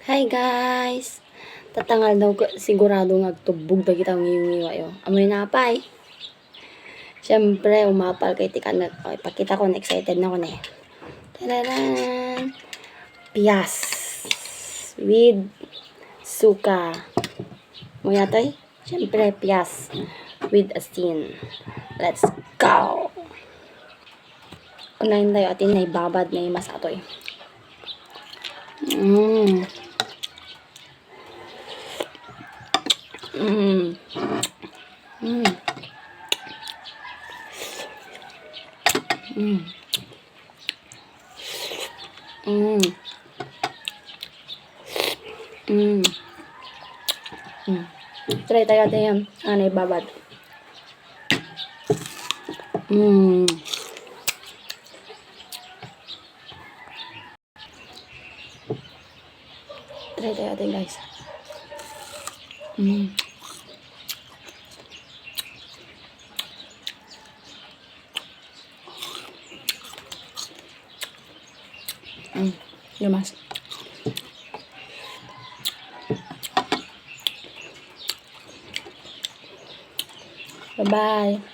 Hi guys! Tatangal daw sigurado ngagtubog da kita ngiyong ayo. Amoy napay. Siyempre, umapal kay tika na. Okay, pakita ko na excited na ko na eh. Tararan! Piyas. With suka. Mo yatoy? Siyempre, piyas. With asin. Let's go! Unahin tayo atin naibabad na yung masatoy. Mm. Mm. Mm. Mm. Mm. Mm. Mm. Try tayo natin yung naibabad. Mm. Try tayo natin guys. Mm. Lumas. Bye-bye.